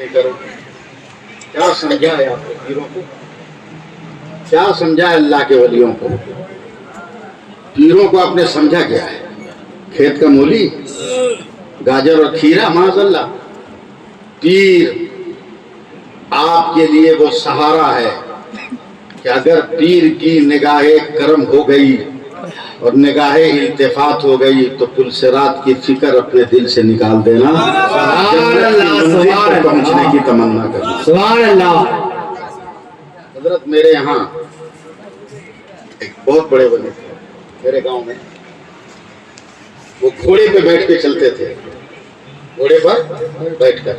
کرو کیا سمجھا ہے آپ نے پیروں کو؟ کیا سمجھا ہے اللہ کے ولیوں کو؟ پیروں کو آپ نے سمجھا کیا ہے؟ کھیت کا مولی، گاجر اور کھیرا؟ معاذ اللہ. پیر آپ کے لیے وہ سہارا ہے کہ اگر پیر کی نگاہ کرم ہو گئی اور نگاہ التفات ہو گئی تو پل صراط کی فکر اپنے دل سے نکال دینا، پہنچنے کی تمنا کرنا. سبحان اللہ. حضرت میرے یہاں ایک بہت بڑے ولی تھے میرے گاؤں میں. وہ گھوڑے پہ بیٹھ کے چلتے تھے، گھوڑے پر بیٹھ کر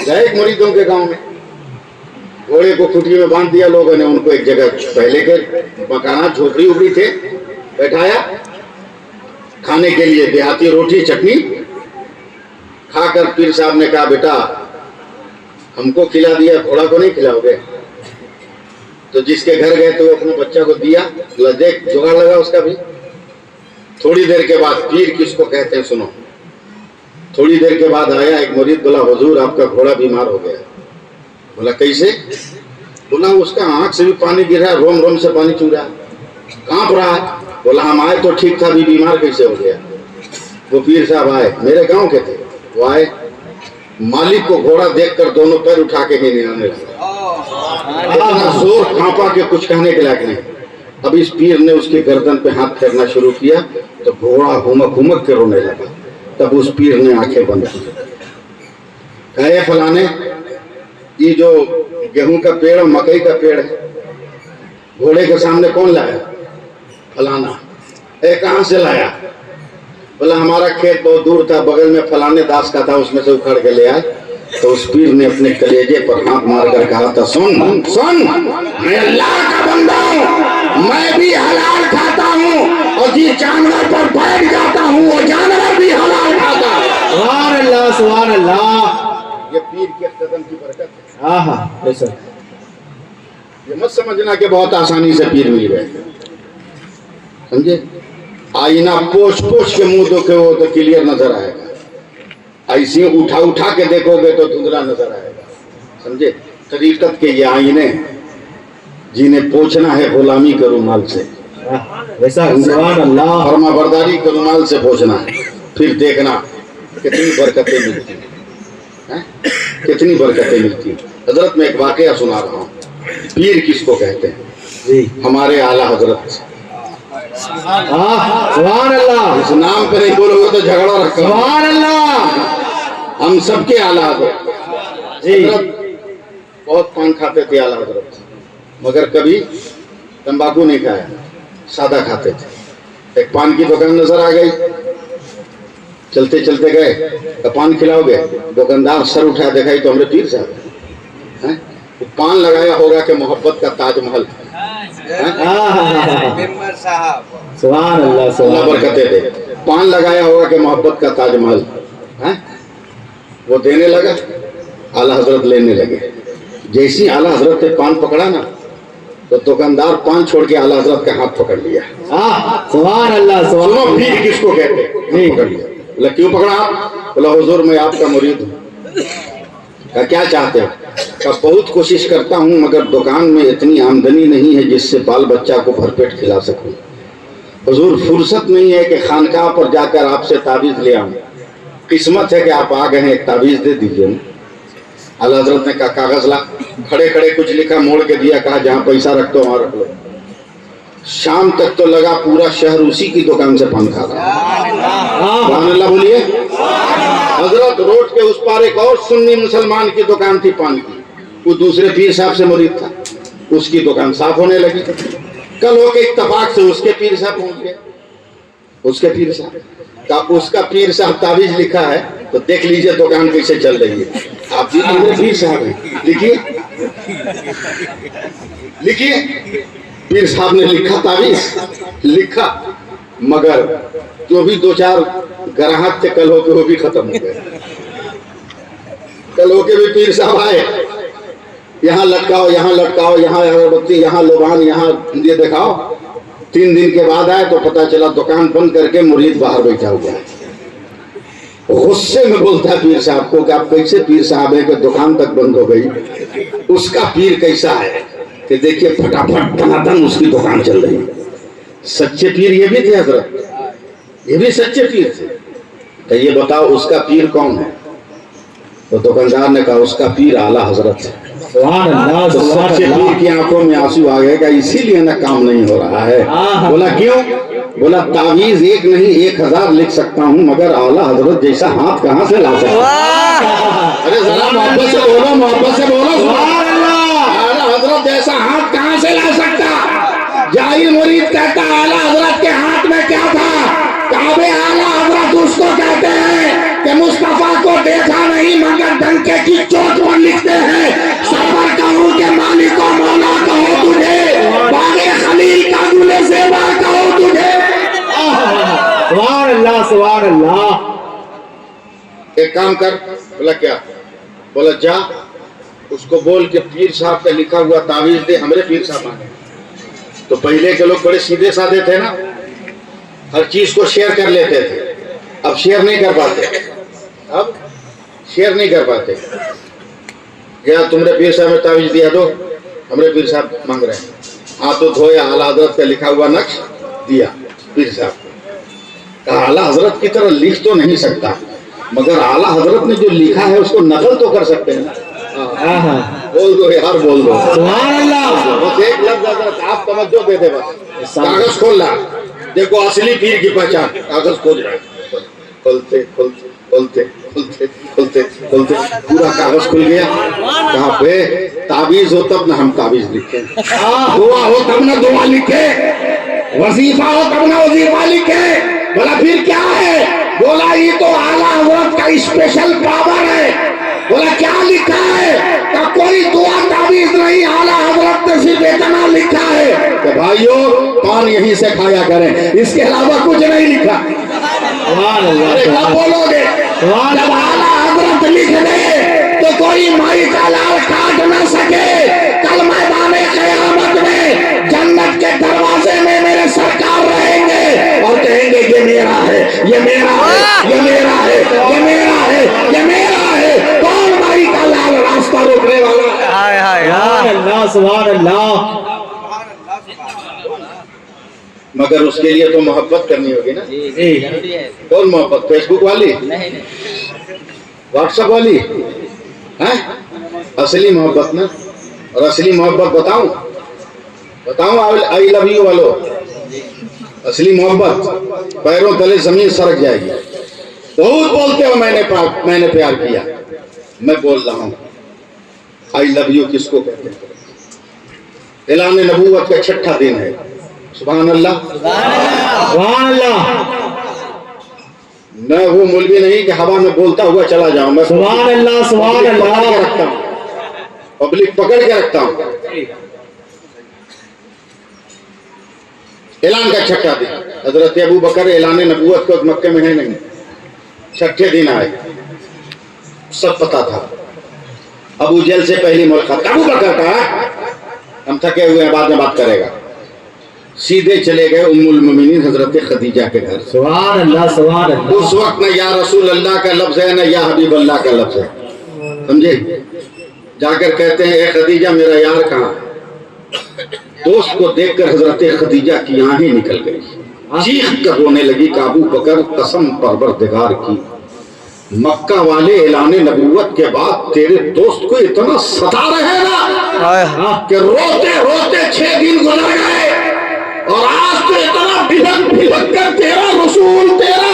گئے ایک مریدوں کے گاؤں میں. گھوڑے کو کھٹی میں باندھ دیا لوگوں نے، ان کو ایک جگہ پہلے کے مکانات جھوپڑی اوپری تھے بیٹھایا. کھانے کے لیے دیہاتی روٹی چٹنی کھا کر پیر صاحب نے کہا بیٹا ہم کو کھلا دیا، گھوڑا کو نہیں کھلاؤ گے؟ تو جس کے گھر گئے تو وہ اپنے بچہ کو دیا، دیکھ جگاڑ لگا اس کا بھی. تھوڑی دیر کے بعد پیر کس کو کہتے ہیں سنو. تھوڑی دیر کے بعد آیا ایک مرید، بولا حضور آپ کا گھوڑا بیمار ہو گیا. بولا کیسے؟ بولا اس کا آنکھ سے بھی پانی گر رہا ہے، روم روم سے پانی چو رہا ہے، کانپ رہا ہے. بولا ہم آئے تو ٹھیک تھا، بھی بیمار کیسے ہو گیا؟ وہ پیر صاحب آئے، میرے گاؤں کے تھے. وہ آئے، مالک کو گھوڑا دیکھ کر دونوں پیر اٹھا کے نہیں آنے لگے. اتنا زور کھانپا کہ کچھ کہنے کے لائق نہیں. اب اس پیر نے اس کی گردن پہ ہاتھ پھیرنا شروع کیا تو گھوڑا ہمک ہمک کے رونے لگا. تب اس پیر نے آنکھیں بند کی. کہے فلانے یہ جو گیہوں کا پیڑ اور مکئی کا پیڑ ہے گھوڑے کے سامنے کون لایا؟ فلانا. کہاں سے لایا؟ بولا ہمارا کھیت بہت دور تھا، بغل میں فلانے داس کا تھا، اس میں سے اکھڑ کے لے آئے. تو اس پیر نے اپنے کلیجے پر ہاتھ مار کر کہا تھا سن سن، میں اللہ کا بندہ ہوں، میں بھی حلال کھاتا ہوں اور جس جانور پر بیٹھ جاتا ہوں وہ جانور بھی حلال کھاتا ہے. سبحان اللہ سبحان اللہ. یہ پیر کے قدم کی برکت ہے. ہاں ہاں ایسا. یہ مت سمجھنا کہ بہت آسانی سے پیر مل گئے، سمجھے؟ آئینہ پوچھ پوچھ کے منہ دو کے وہ تو کلیئر نظر آئے گا، ایسی اٹھا اٹھا کے دیکھو گے تو دھندلا نظر آئے گا. سمجھے؟ طریقت کے یہ آئینے جنہیں پوچھنا ہے غلامی کے رومال سے، ایسا. سبحان اللہ. فرما برداری کے رومال سے پوچھنا ہے، پھر دیکھنا کتنی برکتیں ملتی ہیں، کتنی برکتیں ملتی ہیں. حضرت میں ایک واقعہ سنا رہا ہوں. پیر کس کو کہتے ہیں؟ جی ہمارے اعلیٰ حضرت. سبحان اللہ. اس نام پہ نہیں بولو گے تو جھگڑا رکھا. سبحان اللہ. ہم سب کے اعلیٰ حضرت. جی حضرت بہت پان کھاتے تھے اعلیٰ حضرت، مگر کبھی تمباکو نہیں کھایا، سادہ کھاتے تھے. ایک پان کی دکان نظر آ گئی، چلتے چلتے گئے، پان کھلاؤ گے؟ دکاندار سر اٹھا دیکھا تو ہمارے پیر صاحب ہیں. پان لگایا ہوگا کہ محبت کا تاج محل. سبحان اللہ اللہ سبحان برکتیں دے. پان لگایا ہوگا کہ محبت کا تاج محل. وہ دینے لگا، اعلیٰ حضرت لینے لگے. جیسی اعلیٰ حضرت نے پان پکڑا نا تو دکاندار پان چھوڑ کے اعلیٰ حضرت کا ہاتھ پکڑ لیا. سبحان اللہ. سنو پیر کس کو کہتے ہیں؟ پکڑ لیا. بولا کیوں پکڑا آپ؟ بولا حضور میں آپ کا مرید ہوں. کہا کیا چاہتے ہو؟ کہا بہت کوشش کرتا ہوں مگر دکان میں اتنی آمدنی نہیں ہے جس سے بال بچہ کو بھر پیٹ کھلا سکوں. حضور فرصت نہیں ہے کہ خانقاہ پر جا کر آپ سے تعویذ لے آؤں. قسمت ہے کہ آپ آ گئے ہیں، ایک تعویذ دے دیجیے. اعلیٰ حضرت نے کہا کاغذ لا. کھڑے کھڑے کچھ لکھا، موڑ کے دیا، کہا جہاں پیسہ رکھتے ہو وہاں رکھ لو. شام تک تو لگا پورا شہر اسی کی دکان سے پان کھا رہا. سبحان اللہ بولیے. حضرت روڈ کے اس پار ایک اور سنی مسلمان کی دکان تھی پان کی، وہ دوسرے پیر صاحب سے مرید تھا، اس کی دکان صاف ہونے لگی. کل ہو کے اتفاق سے اس کے پیر صاحب پہنچ گئے. اس کے پیر صاحب کا اس کا پیر صاحب تعویذ لکھا ہے تو دیکھ لیجئے دکان کیسے چل رہی ہے. آپ جی میرے پیر صاحب ہیں، لکھیے لکھیے. پیر صاحب نے لکھا، تعویذ لکھا، مگر جو بھی دو چار گراہک تھے کل ہو کے وہ بھی ختم ہو گئے. کل ہو کے بھی پیر صاحب آئے، یہاں لٹکاؤ، یہاں لٹکاؤ، یہاں اگربتی، یہاں لبان، یہاں یہ دکھاؤ. 3 دن کے بعد آئے تو پتا چلا دکان بند کر کے مرید باہر بیٹھا ہوا ہے. गुस्से में बोलता पीर साहब को कि आप कैसे पीर साहब है कि दुकान तक बंद हो गई। उसका पीर कैसा है कि देखिए फटाफट टनाटन उसकी दुकान चल रही है। सच्चे पीर ये भी थे हजरत, ये भी सच्चे पीर थे। तो ये बताओ उसका पीर कौन है? तो दुकानदार ने कहा उसका पीर आला हजरत है। सुभान अल्लाह, तो सुभान सच्चे अल्लाह। पीर की आंखों में आंसू आ गए कि इसीलिए ना काम नहीं हो रहा है। बोला क्यों? बोला तावीज एक नहीं 1000 लिख सकता हूँ मगर आला हजरत जैसा हाथ कहाँ से ला सकता? अरे जरा मोहब्बत से बोलो, मोहब्बत से बोलो। सुभान अल्लाह। आला हजरत जैसा हाथ कहाँ से ला सकता? जाहिल मुरीद कहता आला हजरत के हाथ में क्या था? काबे आला हजरत उसको कहते हैं कि मुस्तफा को देखा नहीं मगर डंके की चोट पर लिखते हैं। सफर कहूँ के मालिक को मौला कहो तुझे, बागे खलील का गुले सेवा कहो तुझे। सुभान अल्लाह, सुभान अल्लाह। एक काम कर। बोला क्या? बोला जा उसको बोल के पीर साहब का लिखा हुआ तावीज दे, हमरे पीर साहब मांगे। तो पहले के लोग बड़े सीधे साधे थे ना, हर चीज को शेयर कर लेते थे। अब शेयर नहीं कर पाते, अब शेयर नहीं कर पाते। या तुमरे पीर साहब में तावीज दिया दो, हमरे पीर साहब मांग रहे हैं। हाथ तो धोया, आला हजरत का लिखा हुआ नक्श दिया पीर साहब को। कहा आला हजरत की तरह लिख तो नहीं सकता मगर आला हजरत ने जो लिखा है उसको नकल तो कर सकते हैं ना। बोल दो यार, बोल दो। सुभान अल्लाह। बस एक लफ्ज हजरत आप तवज्जो दे दे, बस कागज खोल रहा, देखो असली पीर की पहचान। कागज खोल रहा है, खोलते खोलते खोलते खोलते खोलते खोलते पूरा कागज खुल गया। कहा पे ताबीज हो तब ना हम ताबीज लिखे, दुआ हो तब ना दुआ लिखे, वजीफा हो तब ना वजीफा लिखे। बोला फिर क्या है? बोला ये तो आला हजरत का स्पेशल पावर है। बोला क्या लिखा है? का कोई दुआ ताबीज नहीं, आला हजरत ने सिर्फ इतना लिखा है कि भाइयों पान यहीं से खाया करें, इसके अलावा कुछ नहीं लिखा। सुभान अल्लाह। अरे क्या बोलोगे? जब आला हजरत लिख दे तो कोई माई का लाल काट न सके। कल मैदान क़यामत में जन्नत के दरवाजे में मेरे सरकार रहेंगे और कहेंगे ये मेरा है, ये मेरा है, ये मेरा है, ये मेरा है, ये मेरा है। कौन माई का लाल रास्ता रोकने वाला? सुभान अल्लाह, सुभान अल्लाह। मगर उसके लिए तो मोहब्बत करनी होगी ना। जी। कौन मोहब्बत? फेसबुक वाली, व्हाट्सएप वाली है? असली मोहब्बत ना। और असली मोहब्बत बताऊं, बताऊं आई लव यू वालों, असली मोहब्बत पैरों तले जमीन सरक जाएगी। बहुत बोलते हो मैंने प्यार किया, मैं बोल रहा हूं आई लव यू किसको कहते हैं? ऐलान नबूवत का 6ठा दिन है। सुभान अल्लाह, सुभान अल्लाह। मैं वो मौलवी नहीं कि हवा में बोलता हुआ चला जाऊं। मैं सुभान अल्लाह, सुभान अल्लाह। पकड़ के रखता हूं, पब्लिक पकड़ के रखता हूं। ऐलान का 6ठा दिन, हजरत अबू बकर ऐलान नबूवत को मक्के में है नहीं, 6ठे दिन आए। सब पता था। अबू जहल से पहली मुलाकात अबू बकर का, हम थके हुए हैं, बाद में बात करेगा। सीधे चले गए उम्मुल मोमिनीन हजरत खदीजा के घर। सुभान अल्लाह, सुभान अल्लाह। उस वक्त न या रसूल अल्लाह का लफ्ज है, न या हबीब अल्लाह का लफ्ज है, समझे? जाकर कहते हैं ए खदीजा मेरा यार कहाँ? दोस्त को देखकर हजरत खदीजा की आंखें निकल गई, चीख कर रोने लगी। काबू बकर कसम परवरदिगार की, मक्का वाले ऐलान नबूवत के बाद तेरे दोस्त को इतना सता रहे ना कि रोते रोते 6 दिन गुजर गए और आज तो इतना भिलक भिलक कर तेरा रसूल, तेरा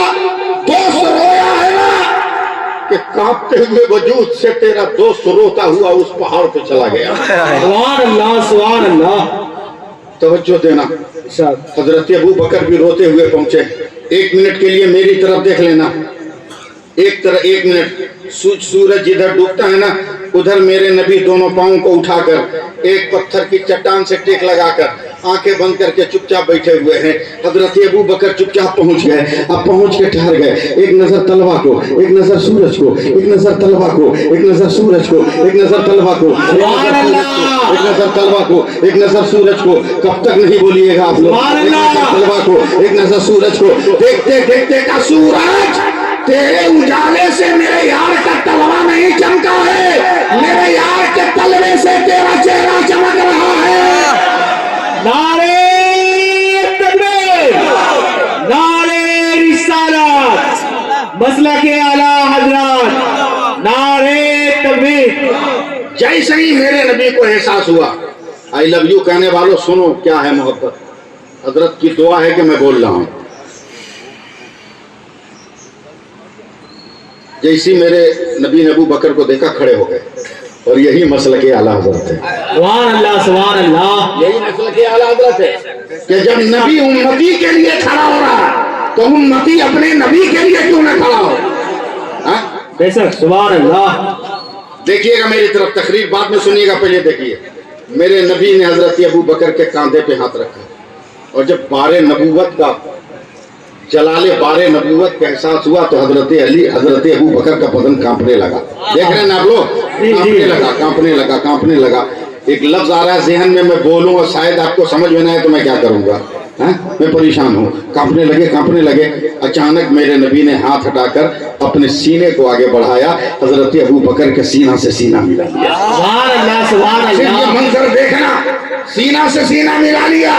दोस्त रोया है ना कि कांपते हुए वजूद से तेरा दोस्त रोता हुआ उस पहाड़ पे चला गया। सुभान अल्लाह, सुभान अल्लाह। तवज्जो देना, हजरत अबू बकर भी रोते हुए पहुंचे। 1 मिनट के लिए मेरी तरफ देख लेना, एक मिनट। सूरज जिधर डूबता है ना उधर मेरे नबी दोनों पांवों को उठाकर एक पत्थर की चट्टान से टेक लगाकर आंखें बंद करके चुपचाप बैठे हुए हैं। हजरत अबू बकर चुपचाप पहुंच गए। अब पहुंच के ठहर गए। एक नजर तलवा को, एक नजर सूरज को, एक नजर तलवा को, एक नजर सूरज को, एक नजर तलवा को, एक नजर तलवा को, एक नजर सूरज को। कब तक नहीं बोलिएगा आप लोग? एक नजर तलवा को, एक नजर सूरज को। देखते देखते का सूरज तेरे उजाले से मेरे यार का तलवा नहीं चमका है, मेरे यार के तलवे से तेरा चेहरा चमक रहा है। नारे तकबीर, नारे रिसालत, मसलके आला हजरत, नारे तकबीर। जैसे ही मेरे नबी को एहसास हुआ, आई लव यू कहने वालों सुनो क्या है मोहब्बत। हजरत की दुआ है कि मैं बोल रहा हूं। जैसी मेरे नबी ने अबू बकर को देखा खड़े हो गए, और यही मसलके आला हजरत है। सुभान अल्लाह, सुभान अल्लाह। यही मसलके आला हजरत है कि जब नबी उम्मती के लिए खड़ा हो रहा तो उम्मती अपने नबी के लिए क्यों ना खड़ा हो। हाँ? बेशक, सुभान अल्लाह। देखिएगा मेरी तरफ, तकरीर बाद में सुनिएगा, पहले देखिए। मेरे नबी ने हजरत अबू बकर के कांधे पे हाथ रखा, और जब बारे नबूवत का जलाले बारे नबूवत का एहसास हुआ तो हजरत अली, हजरत अबू बकर का बदन कांपने लगा। देख रहे हैं ना आप लोग, कांपने लगा, कांपने लगा, कांपने लगा। एक लफ्ज आ रहा है जहन में, मैं बोलूं और शायद आपको समझ में ना आए तो मैं क्या करूंगा। मैं परेशान हूँ। कांपने लगे, कांपने लगे। अचानक मेरे नबी ने हाथ हटाकर अपने सीने को आगे बढ़ाया, हजरत अबू बकर के सीना से सीना मिला लिया। सुभान अल्लाह, सुभान ये अल्लाह। मंजर देखना, सीना से सीना मिला लिया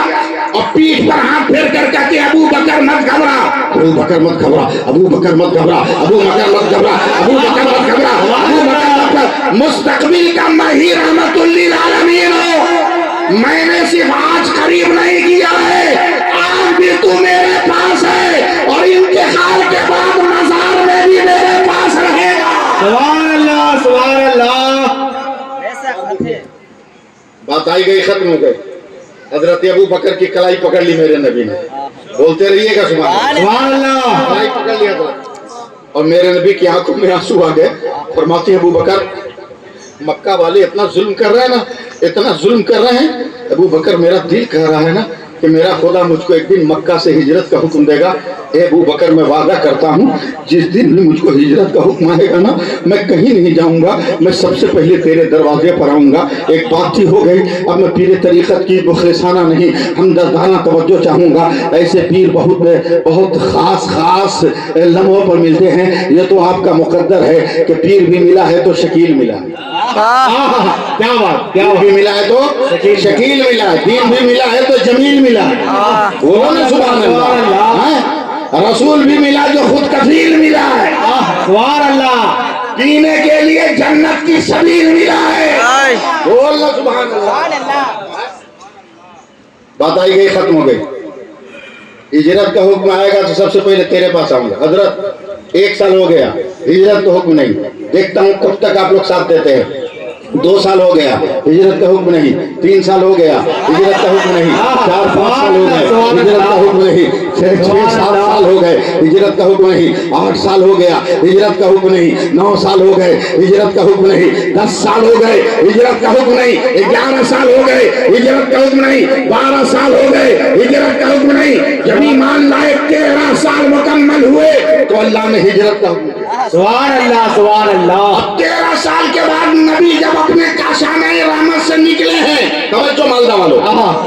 और पीठ पर हाथ फेर कर कहते अबू बकर मत घबरा, अबू बकर मत घबरा, अबू बकर मत घबरा, अबू बकर मत घबरा, अबू बकर मत घबरा, अबू बकर मत घबरा। मुस्तकबिल का मैं ही रहमतुल लिल आलमीन हूं। मैंने सिर्फ आज करीब नहीं किया है, आज भी तू मेरे पास है और इंतकाल के बाद मजार में भी मेरे पास रहेगा। सुभान अल्लाह, सुभान अल्लाह। बात आई गई, खत्म हो गई। हजरत अबू बकर की कलाई पकड़ ली मेरे नबी ने। बोलते रहिएगा सुभान अल्लाह। कलाई पकड़ लिया था, और मेरे नबी की आंखों में आंसू आ गए। फरमाते अबू बकर, मक्का वाले इतना जुल्म कर रहे हैं ना, इतना जुल्म कर रहे हैं। अबू बकर मेरा दिल कह रहा है ना कि मेरा खुदा मुझको एक दिन मक्का से हिजरत का हुक्म देगा। अबू बकर मैं वादा करता हूँ, जिस दिन मुझको हिजरत का हुक्म आएगा ना, मैं कहीं नहीं जाऊंगा, मैं सबसे पहले तेरे दरवाजे पर आऊंगा। एक बात ही हो गई, अब मैं पीर तरीक़त की मुखलिसाना नहीं, हमदर्दाना तवज्जो चाहूंगा। ऐसे पीर बहुत बहुत खास खास लम्हों पर मिलते हैं। ये तो आपका मुकद्दर है कि पीर भी मिला है तो शकील मिला है। क्या बात, क्या पीर बात। भी मिला है तो शकील मिला है, दीन भी मिला है तो जमील मिला है। बोलो ना सुभान अल्लाह। हैं? रसूल भी मिला जो खुद कफील मिला है। सुभान अल्लाह। पीने के लिए जन्नत की सबील मिला है। बोल ना सुभान अल्लाह। बात आई गई, खत्म हो गई। हिजरत का हुक्म आएगा तो सबसे पहले तेरे पास आऊंगा। हजरत 1 साल हो गया, हिजरत का हुक्म नहीं। देखता हूँ कब तक आप लोग साथ देते हैं। 2 साल हो गया, हिजरत का हुक्म नहीं। 3 साल हो गया, हिजरत का हुक्म नहीं। 4-5 साल हो गए, हिजरत का हुक्म नहीं। 6-7 साल हो गए, हिजरत का हुक्म नहीं। 8 साल हो गया, हिजरत का हुक्म नहीं। 9 साल हो गए, हिजरत का हुक्म नहीं। 10 साल हो गए, हिजरत का हुक्म नहीं। 11 साल हो गए, हिजरत का हुक्म नहीं। 12 साल हो गए, हिजरत का हुक्म नहीं। जब ईमान लाए 13 साल मुकम्मल हुए तो अल्लाह ने हिजरत का हुक्म दिया। सुभान अल्लाह, सुभान अल्लाह। 13 साल के बाद नबी जब अपने काशाने रहमत से निकले हैं, तवज्जो मालदा वालों,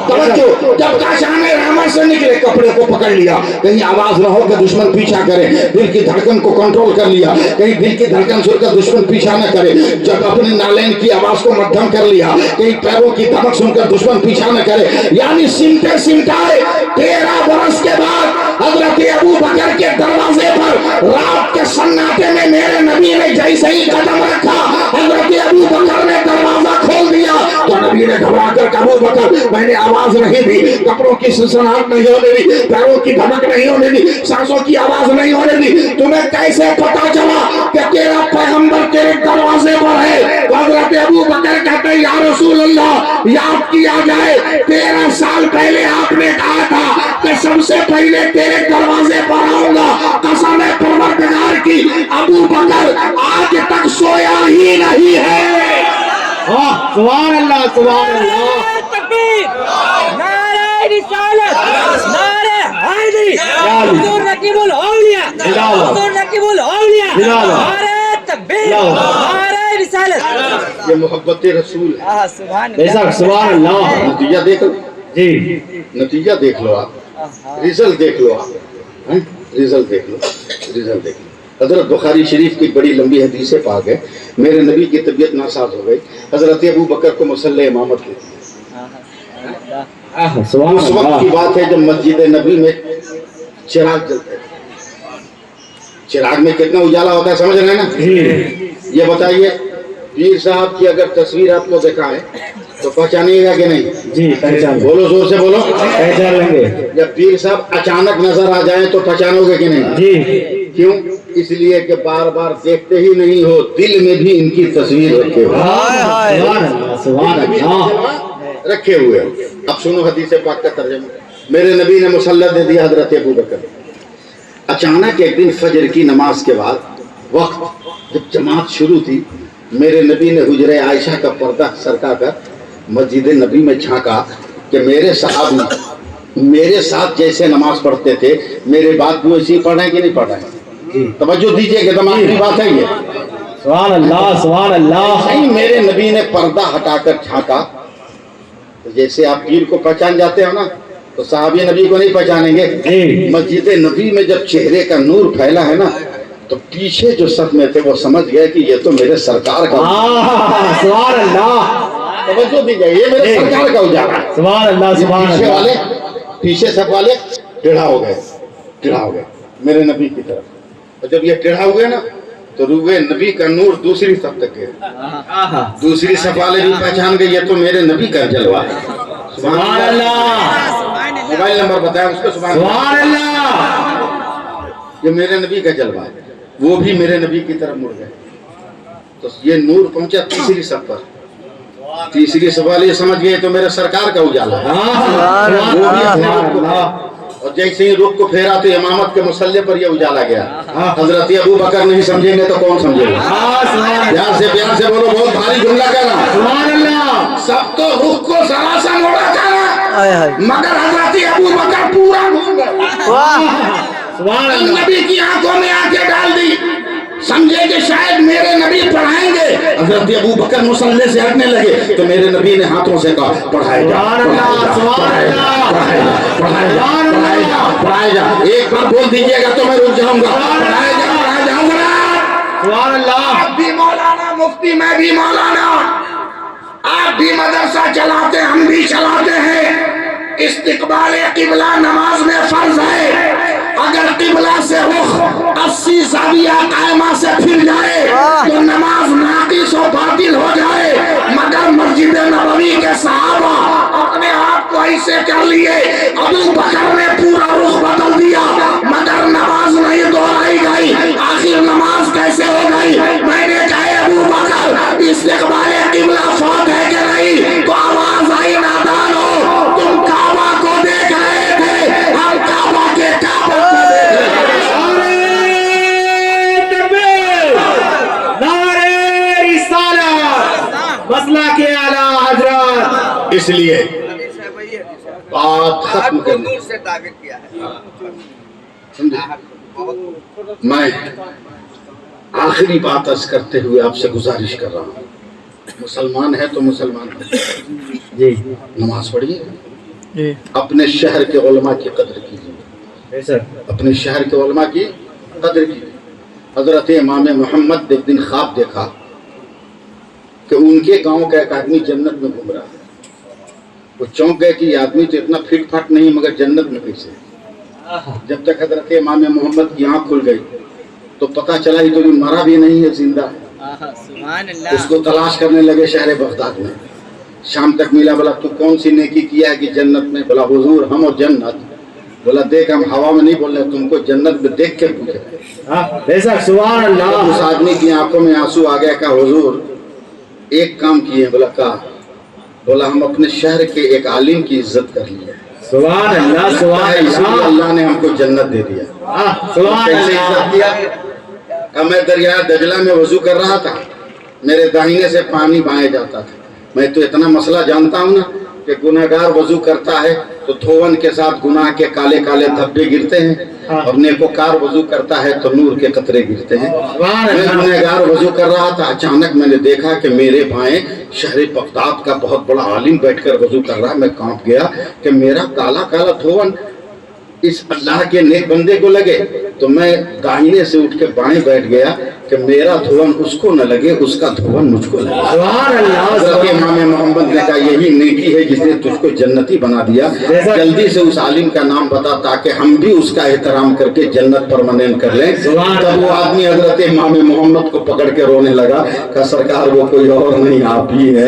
तवज्जो, जब काशाने रहमत से निकले, कपड़े को पकड़ लिया, कहीं आवाज ना हो कि दुश्मन पीछा करे, दिल की धड़कन को कंट्रोल कर लिया, कहीं दिल की धड़कन सुनकर दुश्मन पीछा न करे। जब अपने नालैन की आवाज को मध्यम कर लिया, कहीं पैरों की धमक सुनकर दुश्मन पीछा न करे, यानी सिमटे सिमटाए 13 बरस के बाद हजरत अबू बकर के दरवाजे पर रात के सन्नाटे में मेरे नबी ने जैसे ही कदम रखा, हजरत अबू बकर ने दरवाजा खोल दिया तो नबी ने घबरा कर अबू बकर, मैंने आवाज नहीं दी, कपड़ों की सनसनाहट नहीं होने दी, पैरों की धमक नहीं होने दी, सांसों की आवाज नहीं होने दी। तुम्हें कैसे पता चला कि तेरा पैगंबर तेरे दरवाजे पर है? तो हजरत अबू बकर कहते या रसूल अल्लाह, याद किया जाए 13 साल पहले आपने कहा था कि सबसे पहले तेरे दरवाजे पर आऊंगा। कसम है परवरदिगार की, अबू बकर आज तक सोया ही नहीं है। सुभान अल्लाह, सुभान अल्लाह। तकबीर, नारे रिसालत, नारे हैदरी, हुजूर नकीबुल औलिया, हुजूर नकीबुल औलिया, नारे तकबीर, नारे रिसालत। ये मोहब्बत रसूल है। सुभान बेशक, सुभान अल्लाह। नतीजा देख लो जी, नतीजा देख लो आप, रिजल्ट देख लो आप, रिजल्ट देख लो, रिजल्ट देख लो। حضرت بخاری شریف کی بڑی لمبی حدیث پاک ہے. میرے نبی کی طبیعت ناساز ہو گئی. حضرت ابو بکر کو مصلی امامت کی. سبحان اس وقت اللہ. کی بات ہے جب مسجد نبی میں چراغ جلتے ہیں. چراغ میں کتنا اجالا ہوتا ہے سمجھ رہے ہیں نا؟ یہ بتائیے پیر صاحب کی اگر تصویر آپ کو دکھائے تو پہچانیے گا کہ نہیں؟ جی پہچان بولو زور سے بولو. پہچان لیں گے. جب پیر صاحب اچانک نظر آ جائیں تو پہچانو گے کہ نہیں؟ جی کیوں؟ اس لیے کہ بار بار دیکھتے ہی نہیں ہو, دل میں بھی ان کی تصویر رکھے ہو. سبحان اللہ سبحان اللہ. رکھے ہوئے. اب سنو حدیث پاک کا ترجمہ. میرے نبی نے مسلح دے دیا حضرت ابو بکر. اچانک ایک دن فجر کی نماز کے بعد وقت جب جماعت شروع تھی, میرے نبی نے حجرہ عائشہ کا پردہ سرکا کر مسجد نبی میں جھانکا کہ میرے صحابی میرے ساتھ جیسے نماز پڑھتے تھے میرے بعد وہ اسی پڑھ رہے ہیں کہ نہیں پڑھ رہے ہیں؟ توجہ دیجئے کہ دماغ کی بات ہے یہ. سبحان اللہ سبحان اللہ. صحیح میرے نبی نے پردہ ہٹا کر جھانکا تو جیسے آپ پیر کو پہچان جاتے ہو نا تو صحابی نبی کو نہیں پہچانیں گے. مسجد نبی میں جب چہرے کا نور پھیلا ہے نا تو پیچھے جو صف میں تھے وہ سمجھ گئے کہ یہ تو میرے سرکار کا سبحان اللہ. توجہ دیجئے یہ میرے سرکار کا اجالا ہے. سبحان اللہ سبحان پیچھے اللہ. والے پیچھے صف والے ٹیڑھا ہو گئے میرے نبی کی طرف. اور جب یہ ٹیڑھا ہوئے نا تو روئے نبی کا نور دوسری صف تک گیا. دوسری صف والے بھی پہچان گئے یہ تو میرے نبی کا جلوہ ہے. سبحان اللہ. موبائل نمبر بتایا اس کو. سبحان اللہ. یہ میرے نبی کا جلوہ ہے. وہ بھی میرے نبی کی طرف مڑ گئے تو یہ نور پہنچا تیسری صف پر. تیسری صف والے سمجھ گئے تو میرے سرکار کا اجالا ہے. وہ بھی اپنے رخ کو پھیرا. اور جیسے ہی رخ کو پھیرا تو امامت کے مصلی پر یہ اجالا گیا. حضرت ابو بکر نہیں سمجھیں گے تو کون سمجھے گا؟ پیار سے بولو. بہت بھاری جملہ کہہ رہا. سبحان اللہ. سب تو رخ کو سراسر موڑا کہہ رہا مگر حضرت ابو بکر پورا گھوم گئے. سبحان اللہ. نبی کی آنکھوں میں آنکھیں ڈال دی. سمجھے کہ شاید میرے نبی پڑھائیں گے. حضرت ابو بکر مصلی سے ہٹنے لگے تو میرے نبی نے ہاتھوں سے کہا پڑھائے جا پڑھائے جا. ایک بار بول دیجئے گا تو میں رک جاؤں گا. پڑھائے جا سبحان اللہ. آپ بھی مولانا مفتی میں بھی مولانا. آپ بھی مدرسہ چلاتے ہم بھی چلاتے ہیں. استقبال قبلہ نماز میں فرض ہے. اگر قبلہ سے رخ 80 زاویہ قائمہ سے پھر جائے تو نماز ناقص و باطل ہو جائے. مگر مسجد نبوی کے صحابہ اپنے آپ کو ایسے کر لیے. ابو بکر نے پورا رخ بدل دیا مگر نماز نہیں دہرائی گئی. آخر نماز کیسے ہو گئی؟ میں نے کہا ابو بکر استقبال قبلہ فوت ہے کہ نہیں؟ تو آواز آئی نادان ہو تم کعبہ کو دیکھ رہے تھے ہم کعبہ کے کعبہ کو دیکھ رہے تھے. مسئلہ کے اعلیٰ حضرت. اس لیے بات ختم کرنے میں آخری بات عرض کرتے ہوئے آپ سے گزارش کر رہا ہوں. مسلمان ہے تو مسلمان جی نماز پڑھیے. اپنے شہر کے علماء کی قدر کیجیے. اپنے شہر کے علماء کی قدر کیجیے. حضرت امام محمد ایک دن خواب دیکھا کہ ان کے گاؤں کا ایک آدمی جنت میں گھوم رہا ہے. وہ چونک گئے کہ یہ آدمی تو اتنا فٹ پھٹ نہیں مگر جنت میں کیسے. جب تک حضرت امام محمد کی آنکھ کھل گئی تو پتہ چلا یہ تو مرا بھی نہیں ہے زندہ ہے. اس کو تلاش کرنے لگے شہر بغداد میں. شام تک ملا. بولا تو کون سی نیکی کیا ہے کہ جنت میں؟ بولا حضور ہم اور جنت. بولا دیکھ ہم ہوا میں نہیں بول رہے تم کو جنت میں دیکھ کے پوچھے. سبحان اللہ. اس آدمی کی آنکھوں میں آنسو آ گیا. کہا حضور ایک کام کیے. بولا کہا. بولا ہم اپنے شہر کے ایک عالم کی عزت کر لیے. سبحان اللہ. سبحان اللہ. اللہ نے ہم کو جنت دے دیا. سبحان کیسے عزت اللہ. دیا؟ کہ میں دریا دجلہ میں وضو کر رہا تھا. میرے داہنے سے پانی بائیں جاتا تھا. میں تو اتنا مسئلہ جانتا ہوں نا کہ گناہگار وضو کرتا ہے تو دھون کے ساتھ گناہ کے کالے کالے دھبے گرتے ہیں اور نیکوکار وضو کرتا ہے تو نور کے قطرے گرتے ہیں. میں گناہگار وضو کر رہا تھا. اچانک میں نے دیکھا کہ میرے بائیں شہر بغداد کا بہت بڑا عالم بیٹھ کر وضو کر رہا. میں کانپ گیا کہ میرا کالا کالا دھون इस अल्लाह के नेक बंदे को लगे, तो मैं दाहिने से उठ के बाएं बैठ गया कि मेरा धुवन उसको न लगे, उसका धुवन मुझको लगे। सुभान अल्लाह, हज़रत इमाम मोहम्मद ने कहा यही नेकी है जिसने तुझको जन्नती बना दिया। जल्दी से उस आलिम का नाम बता ताकि हम भी उसका एहतराम करके जन्नत परमानेंट कर लें। तब वो आदमी हज़रत इमाम मोहम्मद को पकड़ के रोने लगा, कहा सरकार वो कोई और नहीं आप ही है।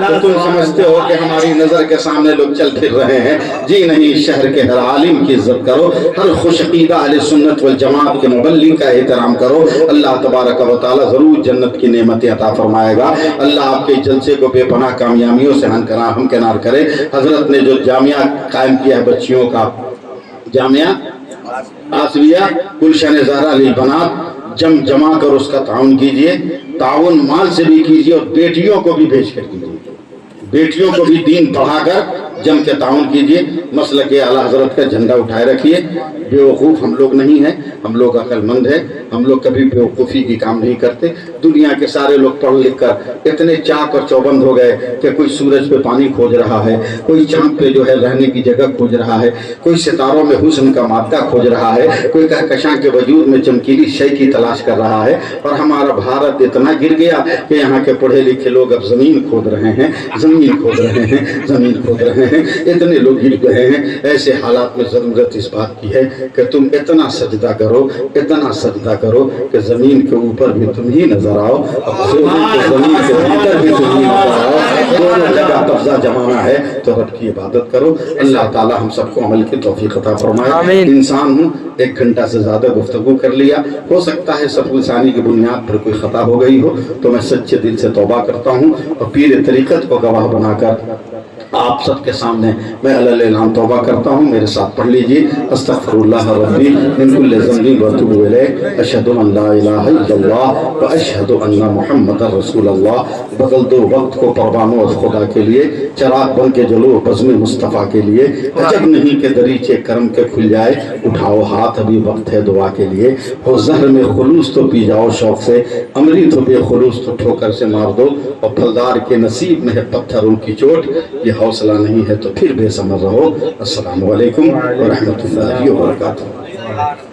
तो तुम समझते हो कि हमारी नजर के सामने लोग चल फिर रहे हैं? जी नहीं, शहर के हर आलिम की इज्जत करो, हर खुशकीदा अहले सुन्नत वल जमात के मुबल्लिग का एहतराम करो। अल्लाह तबारक व तआला जरूर जन्नत की नेमतें अता फरमाएगा। अल्लाह आपके जलसे को बेपनाह कामयाबियों से हमकिनार करे। हजरत ने जो जामिया कायम किया है बच्चियों का, जामिया आसविया गुलशन ज़हरा लिल बनात, जमा कर उसका ताउन कीजिए, ताउन माल से भी कीजिए और बेटियों को भी भेज कर कीजिए, बेटियों को भी दीन पढ़ाकर जम के ताउन कीजिए। मसलक आला हजरत का झंडा उठाए रखिए। बेवकूफ़ हम लोग नहीं हैं, हम लोग अक्लमंद हैं, हम लोग कभी बेवकूफ़ी की काम नहीं करते। दुनिया के सारे लोग पढ़ लिख कर इतने चाक और चौबंद हो गए कि कोई सूरज पे पानी खोज रहा है, कोई चांद पे जो है रहने की जगह खोज रहा है, कोई सितारों में हुस्न का मादा खोज रहा है, कोई कहकशां के वजूद में चमकीली शय की तलाश कर रहा है। और हमारा भारत इतना गिर गया कि यहाँ के पढ़े लिखे लोग अब ज़मीन खोद रहे हैं, ज़मीन खोद रहे हैं, ज़मीन खोद रहे हैं। इतने लोग गिर गए हैं। ऐसे हालात में ज़रूरत इस बात की है कि तुम इतना सजदा करो, इतना सजदा करो कि ज़मीन के ऊपर भी तुम ही नजर आओ, ज़मीन के भीतर भी तुम ही नजर आओ। दोनों जगह कब्जा जमाना है तो रब की इबादत करो। अल्लाह ताला हम सबको अमल की तौफीक अता फरमाए। इंसान हूँ, 1 घंटा से ज़्यादा गुफ्तगू कर लिया, हो सकता है सब इंसानी की बुनियाद पर कोई ख़ता हो गई हो, तो मैं सच्चे दिल से तौबा करता हूँ और पीर तरीक़त को गवाह बनाकर आप सबके सामने मैं अल्लाह तौबा करता हूँ। मेरे साथ पढ़ लीजिए, अस्तगफिरुल्लाह रब्बी मिन कुल्लि ज़ंबि व अतूबु इलैह, अशहदु अन ला इलाहा इल्लल्लाह व अशहदु अन्ना मुहम्मदर रसूलुल्लाह। बदल दो वक्त को परवानों खुदा के लिए, चराग बन के जलो बज़्म मुस्तफ़ा के लिए। अजब नहीं के दरीचे करम के खुल जाए, उठाओ हाथ अभी वक्त है दुआ के लिए। हो ज़हर में खुलूस तो पी जाओ शौक से, अमरी तो बेखुलूस तो ठोकर से मार दो। और फलदार के नसीब में है पत्थर उनकी चोट, ये हौसला नहीं है तो फिर बेसमझ रहो। अस्सलामु अलैकुम व रहमतुल्लाहि व बरकातुहू।